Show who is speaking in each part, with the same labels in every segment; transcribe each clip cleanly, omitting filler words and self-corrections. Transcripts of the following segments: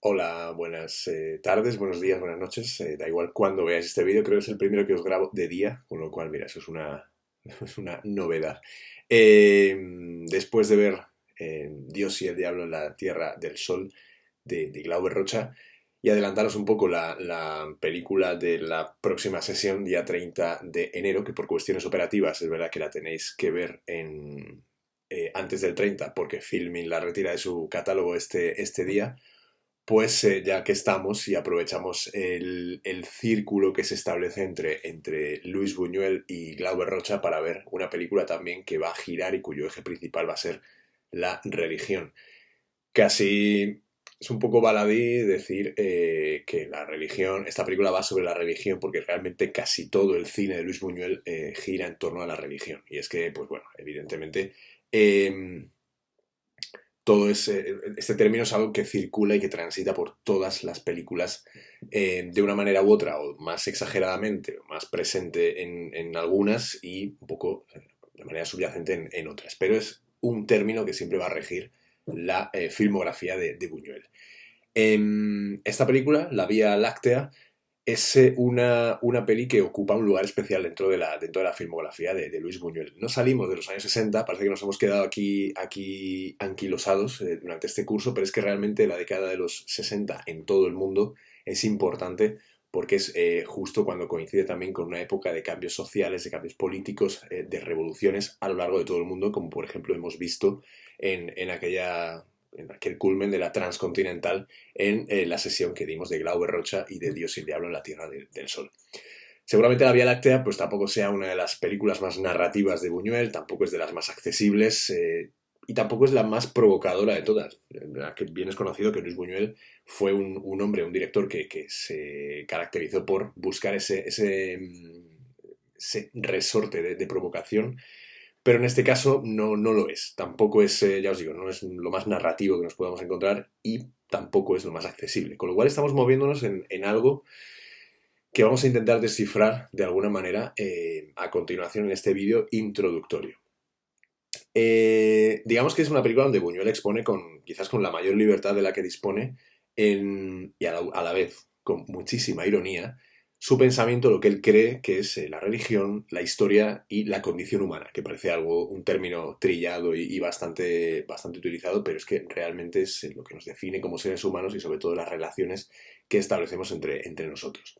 Speaker 1: Hola, buenas tardes, buenos días, buenas noches. Da igual cuándo veáis este vídeo, creo que es el primero que os grabo de día, con lo cual, mira, eso es una, es una novedad. Eh, Después de ver Dios y el Diablo en la Tierra del Sol de Glauber Rocha y adelantaros un poco la película de la próxima sesión, día 30 de enero, que por cuestiones operativas es verdad que la tenéis que ver antes del 30, porque Filmin la retira de su catálogo este día. Pues ya que estamos y aprovechamos el círculo que se establece entre Luis Buñuel y Glauber Rocha para ver una película también que va a girar y cuyo eje principal va a ser la religión. Casi es un poco baladí decir que la religión, esta película va sobre la religión porque realmente casi todo el cine de Luis Buñuel gira en torno a la religión. Y es que, pues bueno, evidentemente... eh, este término es algo que circula y que transita por todas las películas de una manera u otra, o más exageradamente, o más presente en algunas y un poco de manera subyacente en otras. Pero es un término que siempre va a regir la filmografía de Buñuel. Esta película, La Vía Láctea, es una peli que ocupa un lugar especial dentro de la filmografía de Luis Buñuel. No salimos de los años 60, parece que nos hemos quedado aquí anquilosados durante este curso, pero es que realmente la década de los 60 en todo el mundo es importante porque es justo cuando coincide también con una época de cambios sociales, de cambios políticos, de revoluciones a lo largo de todo el mundo, como por ejemplo hemos visto en aquel culmen de la transcontinental en la sesión que dimos de Glauber Rocha y de Dios y el Diablo en la Tierra del Sol. Seguramente La Vía Láctea pues tampoco sea una de las películas más narrativas de Buñuel, tampoco es de las más accesibles y tampoco es la más provocadora de todas. Que bien es conocido que Luis Buñuel fue un hombre, un director que se caracterizó por buscar ese resorte de provocación, pero en este caso no lo es. Tampoco es, ya os digo, no es lo más narrativo que nos podamos encontrar y tampoco es lo más accesible. Con lo cual estamos moviéndonos en algo que vamos a intentar descifrar de alguna manera a continuación en este vídeo introductorio. Digamos que es una película donde Buñuel expone quizás con la mayor libertad de la que dispone y a la vez con muchísima ironía su pensamiento, lo que él cree que es la religión, la historia y la condición humana, que parece un término trillado y bastante utilizado, pero es que realmente es lo que nos define como seres humanos y sobre todo las relaciones que establecemos entre nosotros.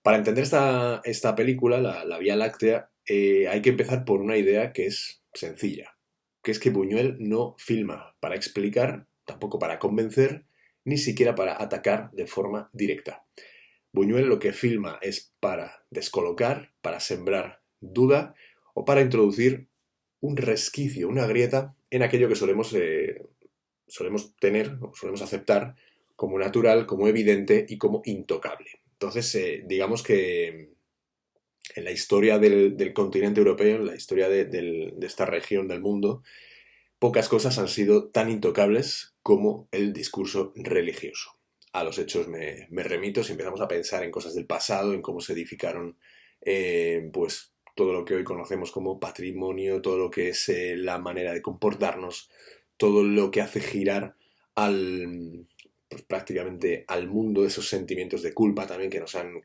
Speaker 1: Para entender esta película, la Vía Láctea, hay que empezar por una idea que es sencilla, que es que Buñuel no filma para explicar, tampoco para convencer, ni siquiera para atacar de forma directa. Buñuel lo que filma es para descolocar, para sembrar duda o para introducir un resquicio, una grieta en aquello que solemos tener o solemos aceptar como natural, como evidente y como intocable. Entonces, digamos que en la historia del continente europeo, en la historia de esta región del mundo, pocas cosas han sido tan intocables como el discurso religioso. A los hechos me remito si empezamos a pensar en cosas del pasado, en cómo se edificaron pues todo lo que hoy conocemos como patrimonio, todo lo que es la manera de comportarnos, todo lo que hace girar pues prácticamente al mundo, esos sentimientos de culpa también que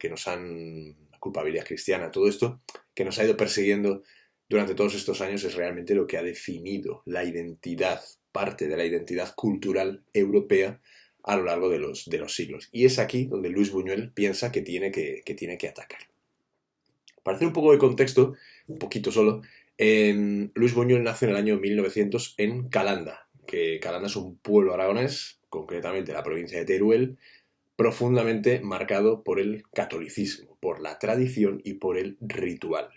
Speaker 1: nos han la culpabilidad cristiana, todo esto que nos ha ido persiguiendo durante todos estos años es realmente lo que ha definido la identidad, parte de la identidad cultural europea a lo largo de los siglos. Y es aquí donde Luis Buñuel piensa que tiene que atacar. Para hacer un poco de contexto, un poquito solo, Luis Buñuel nace en el año 1900 en Calanda, que Calanda es un pueblo aragonés, concretamente la provincia de Teruel, profundamente marcado por el catolicismo, por la tradición y por el ritual.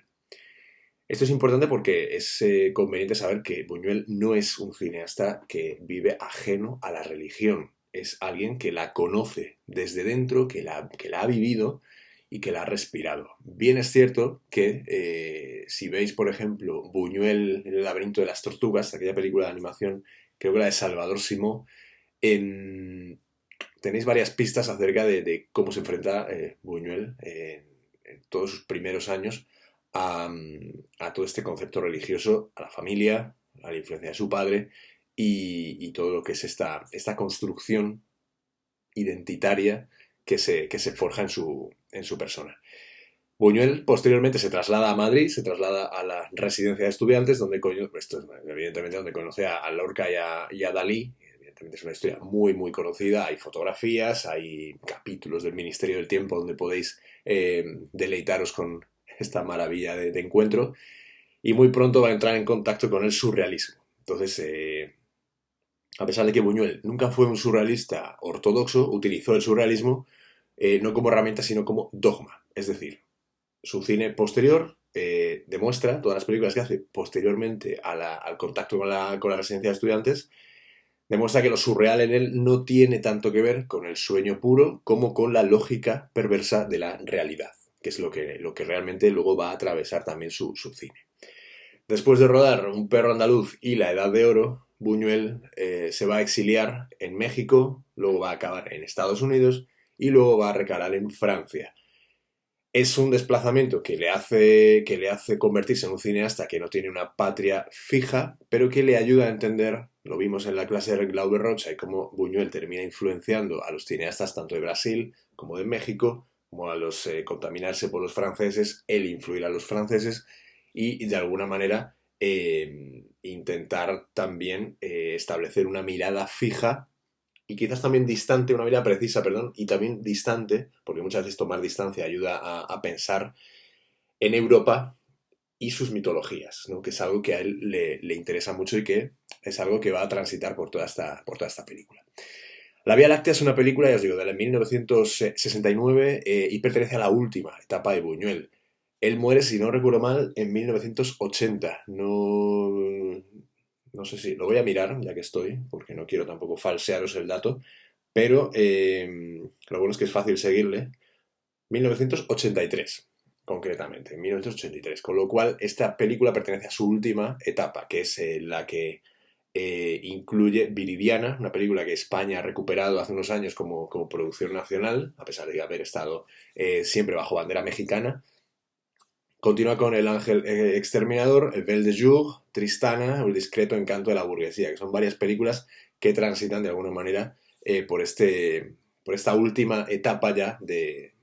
Speaker 1: Esto es importante porque es conveniente saber que Buñuel no es un cineasta que vive ajeno a la religión, es alguien que la conoce desde dentro, que la ha vivido y que la ha respirado. Bien es cierto que si veis, por ejemplo, Buñuel en el laberinto de las tortugas, aquella película de animación, creo que la de Salvador Simó, en, tenéis varias pistas acerca de cómo se enfrenta Buñuel en todos sus primeros años a todo este concepto religioso, a la familia, a la influencia de su padre y todo lo que es esta construcción identitaria que se forja en su persona. Buñuel posteriormente se traslada a Madrid, se traslada a la residencia de estudiantes, donde esto es evidentemente donde conoce a Lorca y a Dalí. Evidentemente es una historia muy, muy conocida. Hay fotografías, hay capítulos del Ministerio del Tiempo donde podéis deleitaros con esta maravilla de encuentro. Y muy pronto va a entrar en contacto con el surrealismo. Entonces, a pesar de que Buñuel nunca fue un surrealista ortodoxo, utilizó el surrealismo no como herramienta, sino como dogma. Es decir, su cine posterior demuestra, todas las películas que hace posteriormente al contacto con la residencia de estudiantes, demuestra que lo surreal en él no tiene tanto que ver con el sueño puro como con la lógica perversa de la realidad, que es lo que realmente luego va a atravesar también su cine. Después de rodar Un perro andaluz y La Edad de Oro, Buñuel se va a exiliar en México, luego va a acabar en Estados Unidos y luego va a recalar en Francia. Es un desplazamiento que le hace convertirse en un cineasta que no tiene una patria fija, pero que le ayuda a entender, lo vimos en la clase de Glauber Rocha, y cómo Buñuel termina influenciando a los cineastas tanto de Brasil como de México, como a los contaminarse por los franceses, él influir a los franceses y de alguna manera intentar también establecer una mirada fija y quizás también distante, una mirada precisa, perdón, y también distante, porque muchas veces tomar distancia ayuda a pensar en Europa y sus mitologías, ¿no? Que es algo que a él le interesa mucho y que es algo que va a transitar por toda esta película. La Vía Láctea es una película, ya os digo, de 1969 y pertenece a la última etapa de Buñuel. Él muere, si no recuerdo mal, en 1980. No sé si lo voy a mirar, ya que estoy, porque no quiero tampoco falsearos el dato, pero lo bueno es que es fácil seguirle. 1983, concretamente, 1983. Con lo cual, esta película pertenece a su última etapa, que es la que incluye Viridiana, una película que España ha recuperado hace unos años como producción nacional, a pesar de haber estado siempre bajo bandera mexicana. Continúa con El ángel exterminador, El Belle de Jour, Tristana, El discreto encanto de la burguesía, que son varias películas que transitan de alguna manera por esta última etapa ya de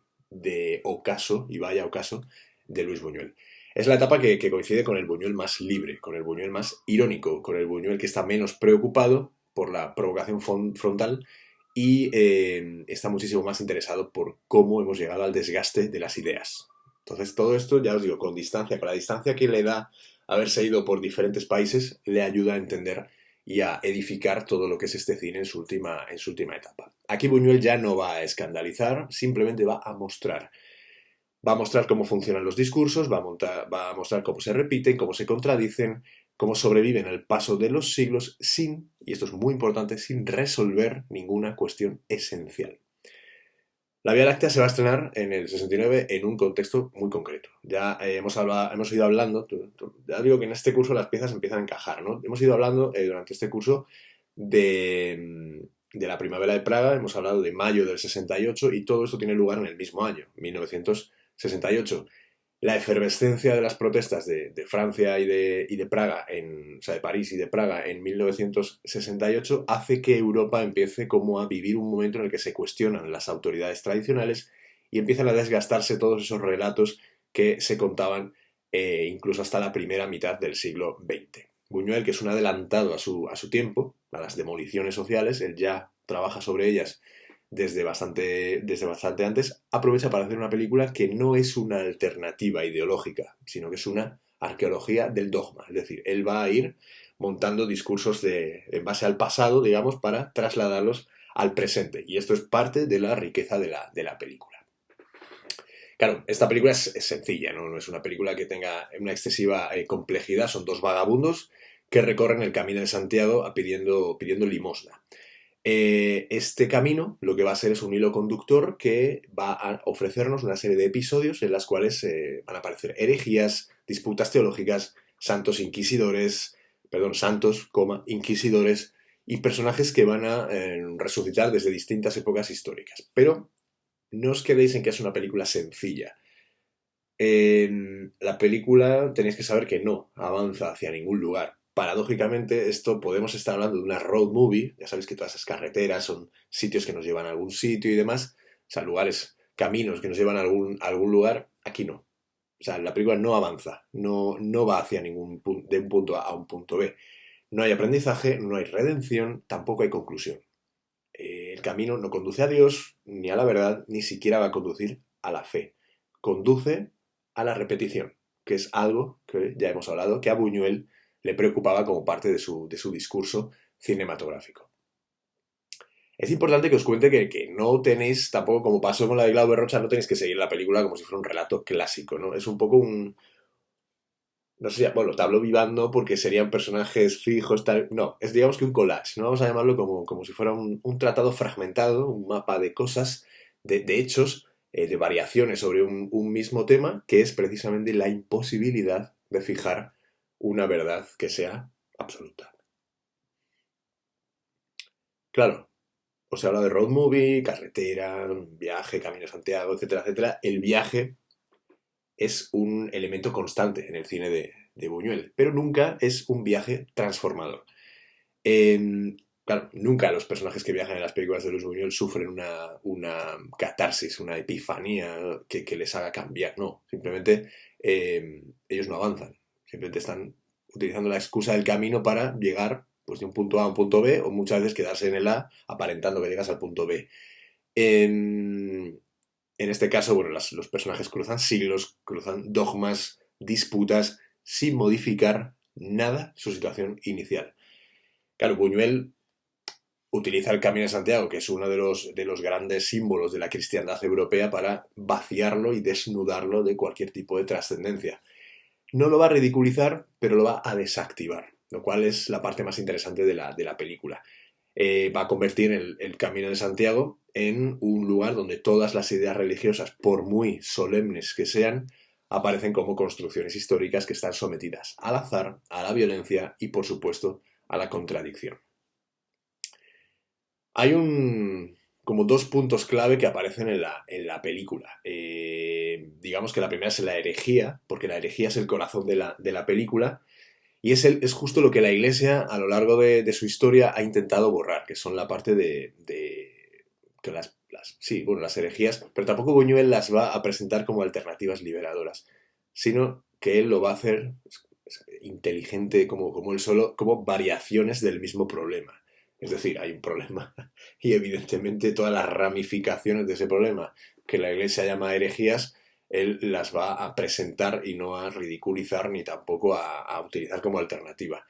Speaker 1: ocaso, y vaya ocaso, de Luis Buñuel. Es la etapa que coincide con el Buñuel más libre, con el Buñuel más irónico, con el Buñuel que está menos preocupado por la provocación frontal y está muchísimo más interesado por cómo hemos llegado al desgaste de las ideas. Entonces todo esto, ya os digo, con distancia, con la distancia que le da haberse ido por diferentes países, le ayuda a entender y a edificar todo lo que es este cine en su última etapa. Aquí Buñuel ya no va a escandalizar, simplemente va a mostrar. Va a mostrar cómo funcionan los discursos, va a mostrar cómo se repiten, cómo se contradicen, cómo sobreviven al paso de los siglos sin, y esto es muy importante, sin resolver ninguna cuestión esencial. La Vía Láctea se va a estrenar en el 69 en un contexto muy concreto. Ya hemos ido hablando, ya digo que en este curso las piezas empiezan a encajar, ¿no? Hemos ido hablando durante este curso de la primavera de Praga, hemos hablado de mayo del 68 y todo esto tiene lugar en el mismo año, 1968. La efervescencia de las protestas de Francia y de Praga, o sea, de París y de Praga en 1968 hace que Europa empiece como a vivir un momento en el que se cuestionan las autoridades tradicionales y empiezan a desgastarse todos esos relatos que se contaban incluso hasta la primera mitad del siglo XX. Buñuel, que es un adelantado a su tiempo, a las demoliciones sociales, él ya trabaja sobre ellas desde bastante antes, aprovecha para hacer una película que no es una alternativa ideológica, sino que es una arqueología del dogma. Es decir, él va a ir montando discursos en base al pasado, digamos, para trasladarlos al presente. Y esto es parte de la riqueza de la película. Claro, esta película es sencilla, ¿no? No es una película que tenga una excesiva complejidad. Son dos vagabundos que recorren el camino de Santiago pidiendo limosna. Este camino lo que va a ser es un hilo conductor que va a ofrecernos una serie de episodios en las cuales van a aparecer herejías, disputas teológicas, santos, inquisidores y personajes que van a resucitar desde distintas épocas históricas. Pero no os quedéis en que es una película sencilla. La película tenéis que saber que no avanza hacia ningún lugar. paradójicamente, esto podemos estar hablando de una road movie, ya sabéis que todas esas carreteras son sitios que nos llevan a algún sitio y demás, o sea, lugares, caminos que nos llevan a algún lugar, aquí no. O sea, la película no avanza, no va hacia ningún punto, de un punto A un punto B. No hay aprendizaje, no hay redención, tampoco hay conclusión. El camino no conduce a Dios, ni a la verdad, ni siquiera va a conducir a la fe. Conduce a la repetición, que es algo que ya hemos hablado, que a Buñuel le preocupaba como parte de su discurso cinematográfico. Es importante que os cuente que no tenéis, tampoco como pasó con la de Glauber Rocha, no tenéis que seguir la película como si fuera un relato clásico, ¿no? Es un poco un, no sé, bueno, tablo vivando porque serían personajes fijos, tal. No, es digamos que un collage, ¿no? Vamos a llamarlo como si fuera un tratado fragmentado, un mapa de cosas, de hechos, de variaciones sobre un mismo tema, que es precisamente la imposibilidad de fijar una verdad que sea absoluta. Claro, os he hablado de road movie, carretera, viaje, camino a Santiago, etcétera, etcétera. El viaje es un elemento constante en el cine de Buñuel, pero nunca es un viaje transformador. Claro, nunca los personajes que viajan en las películas de Luis Buñuel sufren una catarsis, una epifanía que les haga cambiar. No, simplemente ellos no avanzan. Simplemente están utilizando la excusa del camino para llegar pues, de un punto A a un punto B o muchas veces quedarse en el A aparentando que llegas al punto B. En este caso, bueno, los personajes cruzan siglos, cruzan dogmas, disputas, sin modificar nada su situación inicial. Claro, Buñuel utiliza el Camino de Santiago, que es uno de los grandes símbolos de la cristiandad europea, para vaciarlo y desnudarlo de cualquier tipo de trascendencia. No lo va a ridiculizar, pero lo va a desactivar, lo cual es la parte más interesante de la película. Va a convertir el Camino de Santiago en un lugar donde todas las ideas religiosas, por muy solemnes que sean, aparecen como construcciones históricas que están sometidas al azar, a la violencia y, por supuesto, a la contradicción. Hay como dos puntos clave que aparecen en la película. Digamos que la primera es la herejía, porque la herejía es el corazón de la película, y es justo lo que la Iglesia a lo largo de su historia ha intentado borrar, que son la parte que sí, bueno, las herejías, pero tampoco Buñuel las va a presentar como alternativas liberadoras, sino que él lo va a hacer inteligente como él solo, como variaciones del mismo problema. Es decir, hay un problema y evidentemente todas las ramificaciones de ese problema que la Iglesia llama herejías, él las va a presentar y no a ridiculizar ni tampoco a utilizar como alternativa.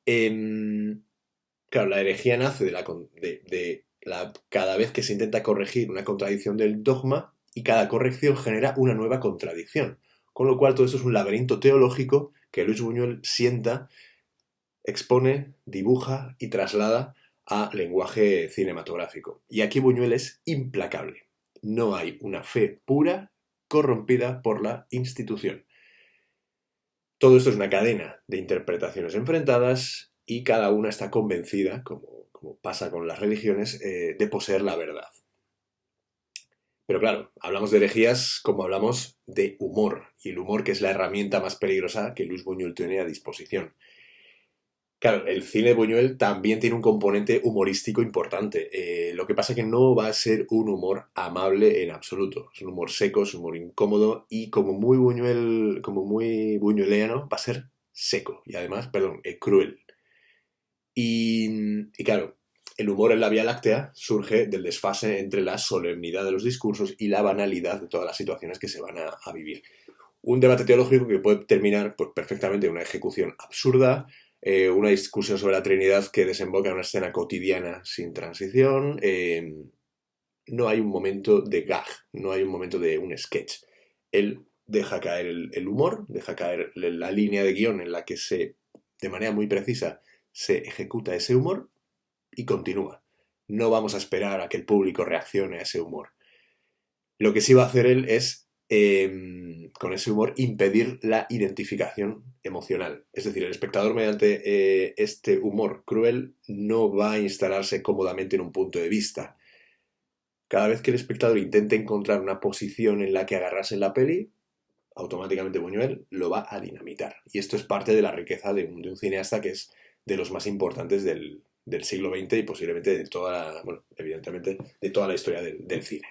Speaker 1: Claro, la herejía nace cada vez que se intenta corregir una contradicción del dogma y cada corrección genera una nueva contradicción. Con lo cual todo eso es un laberinto teológico que Luis Buñuel sienta, expone, dibuja y traslada a lenguaje cinematográfico. Y aquí Buñuel es implacable. No hay una fe pura corrompida por la institución. Todo esto es una cadena de interpretaciones enfrentadas y cada una está convencida, como pasa con las religiones, de poseer la verdad. Pero claro, hablamos de herejías como hablamos de humor, y el humor que es la herramienta más peligrosa que Luis Buñuel tiene a disposición. Claro, el cine de Buñuel también tiene un componente humorístico importante. Lo que pasa es que no va a ser un humor amable en absoluto. Es un humor seco, es un humor incómodo y como muy Buñuel, como muy buñueliano, va a ser seco y además, perdón, cruel. Y claro, el humor en la Vía Láctea surge del desfase entre la solemnidad de los discursos y la banalidad de todas las situaciones que se van a vivir. Un debate teológico que puede terminar pues, perfectamente en una ejecución absurda, una discusión sobre la Trinidad que desemboca en una escena cotidiana sin transición. No hay un momento de gag, no hay un momento de un sketch. Él deja caer el humor, deja caer la línea de guión en la que de manera muy precisa se ejecuta ese humor y continúa. No vamos a esperar a que el público reaccione a ese humor. Lo que sí va a hacer él es, con ese humor, impedir la identificación emocional. Es decir, el espectador mediante este humor cruel no va a instalarse cómodamente en un punto de vista. Cada vez que el espectador intente encontrar una posición en la que agarrarse en la peli, automáticamente Buñuel lo va a dinamitar. Y esto es parte de la riqueza de un cineasta que es de los más importantes del siglo XX y posiblemente de toda, bueno, evidentemente, de toda la historia del cine.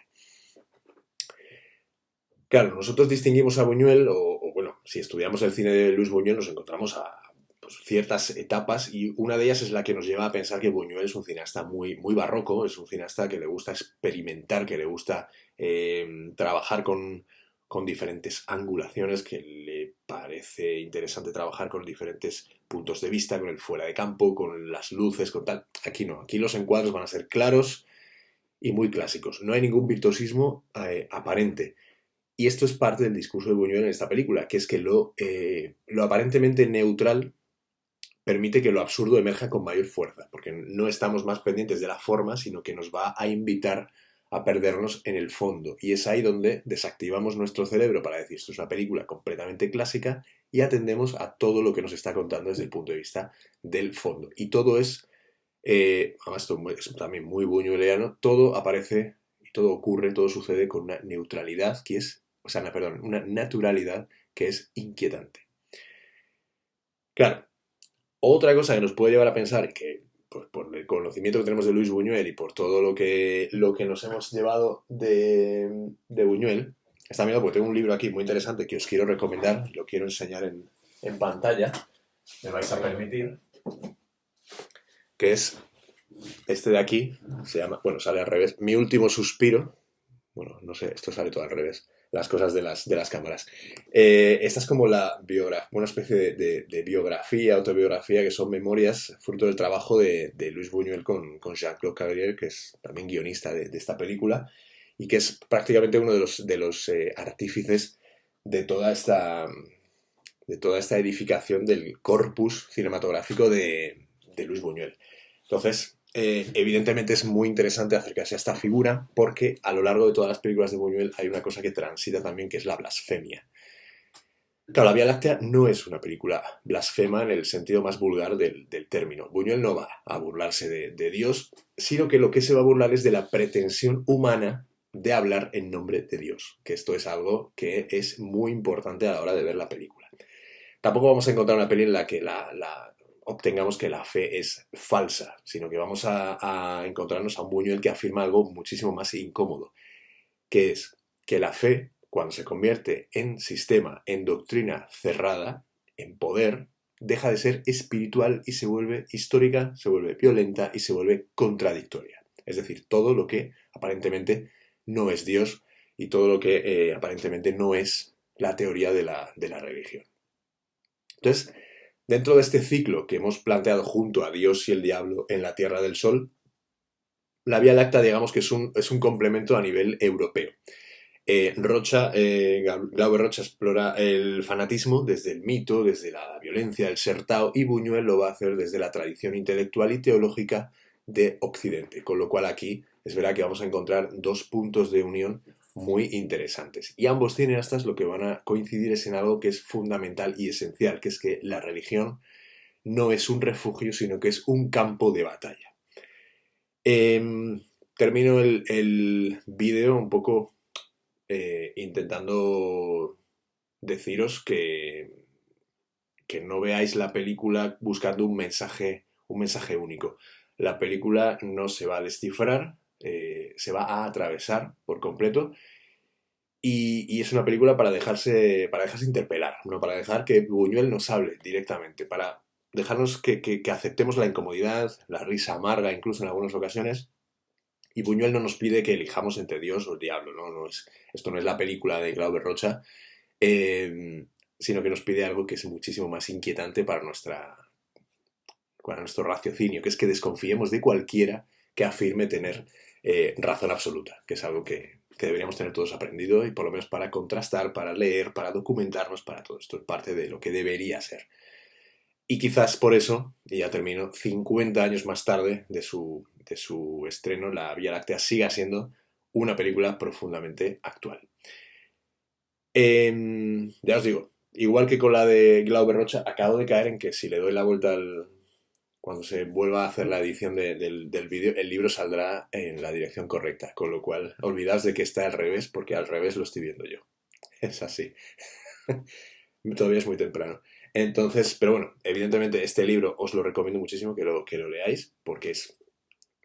Speaker 1: Claro, nosotros distinguimos a Buñuel, bueno, si estudiamos el cine de Luis Buñuel nos encontramos a pues, ciertas etapas y una de ellas es la que nos lleva a pensar que Buñuel es un cineasta muy, muy barroco, es un cineasta que le gusta experimentar, que le gusta trabajar con diferentes angulaciones, que le parece interesante trabajar con diferentes puntos de vista, con el fuera de campo, con las luces, con tal. Aquí no, aquí los encuadros van a ser claros y muy clásicos. No hay ningún virtuosismo aparente. Y esto es parte del discurso de Buñuel en esta película, que es que lo aparentemente neutral permite que lo absurdo emerja con mayor fuerza, porque no estamos más pendientes de la forma, sino que nos va a invitar a perdernos en el fondo. Y es ahí donde desactivamos nuestro cerebro para decir esto es una película completamente clásica y atendemos a todo lo que nos está contando desde el punto de vista del fondo. Y todo es, además esto es también muy buñueliano, todo aparece y todo ocurre, todo sucede con una neutralidad que es, o sea, perdón, una naturalidad que es inquietante. Claro, otra cosa que nos puede llevar a pensar, y que pues, por el conocimiento que tenemos de Luis Buñuel y por todo lo que nos hemos llevado de Buñuel, está viendo porque tengo un libro aquí muy interesante que os quiero recomendar, lo quiero enseñar en pantalla, me vais a permitir, que es este de aquí, se llama, bueno, sale al revés, Mi último suspiro. Bueno, no sé, esto sale todo al revés, las cosas de las cámaras. Esta es como una especie de biografía, autobiografía, que son memorias fruto del trabajo de Luis Buñuel con Jean-Claude Cavalier, que es también guionista de esta película, y que es prácticamente uno de los artífices de toda esta edificación del corpus cinematográfico de Luis Buñuel. Entonces, evidentemente es muy interesante acercarse a esta figura porque a lo largo de todas las películas de Buñuel hay una cosa que transita también, que es la blasfemia. Claro, La Vía Láctea no es una película blasfema en el sentido más vulgar del término. Buñuel no va a burlarse de Dios, sino que lo que se va a burlar es de la pretensión humana de hablar en nombre de Dios, que esto es algo que es muy importante a la hora de ver la película. Tampoco vamos a encontrar una peli en la que obtengamos que la fe es falsa, sino que vamos a encontrarnos a un Buñuel que afirma algo muchísimo más incómodo, que es que la fe, cuando se convierte en sistema, en doctrina cerrada, en poder, deja de ser espiritual y se vuelve histórica, se vuelve violenta y se vuelve contradictoria. Es decir, todo lo que aparentemente no es Dios y todo lo que aparentemente no es la teoría de la religión. Entonces, dentro de este ciclo que hemos planteado junto a Dios y el diablo en la Tierra del Sol, la Vía Láctea, digamos que es un complemento a nivel europeo. Glauber Rocha explora el fanatismo desde el mito, desde la violencia, el sertao, y Buñuel lo va a hacer desde la tradición intelectual y teológica de Occidente, con lo cual aquí es verdad que vamos a encontrar dos puntos de unión muy interesantes. Y ambos cineastas lo que van a coincidir es en algo que es fundamental y esencial, que es que la religión no es un refugio, sino que es un campo de batalla. Termino el vídeo un poco intentando deciros que no veáis la película buscando un mensaje único. La película no se va a descifrar, se va a atravesar por completo y es una película para dejarse interpelar, no para dejar que Buñuel nos hable directamente, para dejarnos que aceptemos la incomodidad, la risa amarga incluso en algunas ocasiones. Y Buñuel no nos pide que elijamos entre Dios o el diablo, ¿no? Esto no es la película de Glauber Rocha, sino que nos pide algo que es muchísimo más inquietante para nuestro raciocinio, que es que desconfiemos de cualquiera que afirme tener razón absoluta, que es algo que deberíamos tener todos aprendido y por lo menos para contrastar, para leer, para documentarnos, para todo esto. Es parte de lo que debería ser. Y quizás por eso, y ya termino, 50 años más tarde de su estreno, La Vía Láctea siga siendo una película profundamente actual. Ya os digo, igual que con la de Glauber Rocha, acabo de caer en que si le doy la vuelta cuando se vuelva a hacer la edición del vídeo, el libro saldrá en la dirección correcta, con lo cual olvidaos de que está al revés, porque al revés lo estoy viendo yo. Es así. Todavía es muy temprano. Entonces, pero bueno, evidentemente este libro os lo recomiendo muchísimo que lo leáis, porque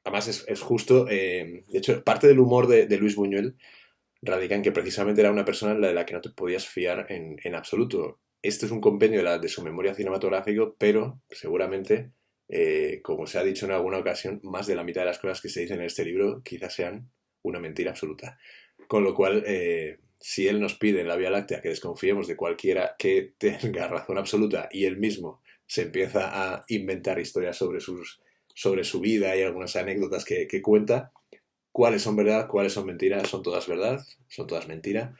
Speaker 1: además es justo, de hecho, parte del humor de Luis Buñuel radica en que precisamente era una persona de la que no te podías fiar en absoluto. Este es un compendio de su memoria cinematográfica, pero seguramente, como se ha dicho en alguna ocasión, más de la mitad de las cosas que se dicen en este libro quizás sean una mentira absoluta. Con lo cual, si él nos pide en la Vía Láctea que desconfiemos de cualquiera que tenga razón absoluta y él mismo se empieza a inventar historias sobre su vida y algunas anécdotas que cuenta, cuáles son verdad, cuáles son mentiras, son todas verdad, son todas mentira.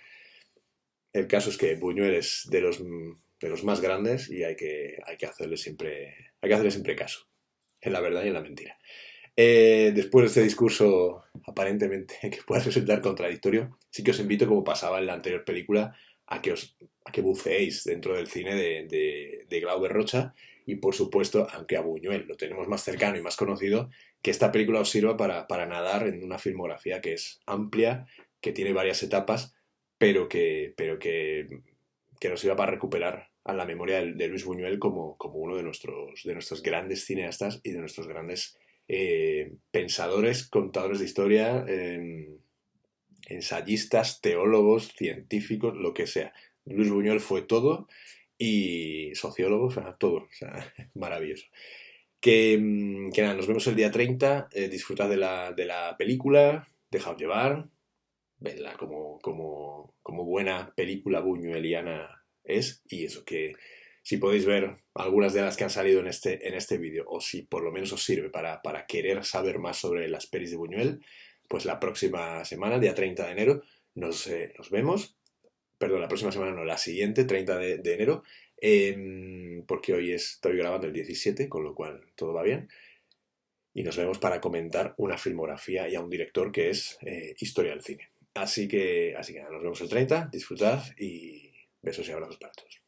Speaker 1: El caso es que Buñuel es de los más grandes y hay que hacerle siempre caso, en la verdad y en la mentira. Después de este discurso aparentemente que pueda resultar contradictorio, sí que os invito, como pasaba en la anterior película, a que buceéis dentro del cine de Glauber Rocha y, por supuesto, aunque a Buñuel lo tenemos más cercano y más conocido, que esta película os sirva para nadar en una filmografía que es amplia, que tiene varias etapas, pero que nos sirva para recuperar a la memoria de Luis Buñuel como uno de nuestros grandes cineastas y de nuestros grandes pensadores, contadores de historia, ensayistas, teólogos, científicos, lo que sea. Luis Buñuel fue todo y sociólogo, o sea, todo, o sea, maravilloso. Que nada, nos vemos el día 30, disfrutad de la película, dejaos llevar, vedla como buena película buñueliana es, y eso, que si podéis ver algunas de las que han salido en este vídeo, o si por lo menos os sirve para querer saber más sobre las pelis de Buñuel, pues la próxima semana, día 30 de enero, nos vemos. Perdón, la próxima semana no, la siguiente, 30 de enero, porque hoy estoy grabando el 17, con lo cual todo va bien. Y nos vemos para comentar una filmografía y a un director que es historia del cine. Así que nada, nos vemos el 30, disfrutad y besos y abrazos para todos.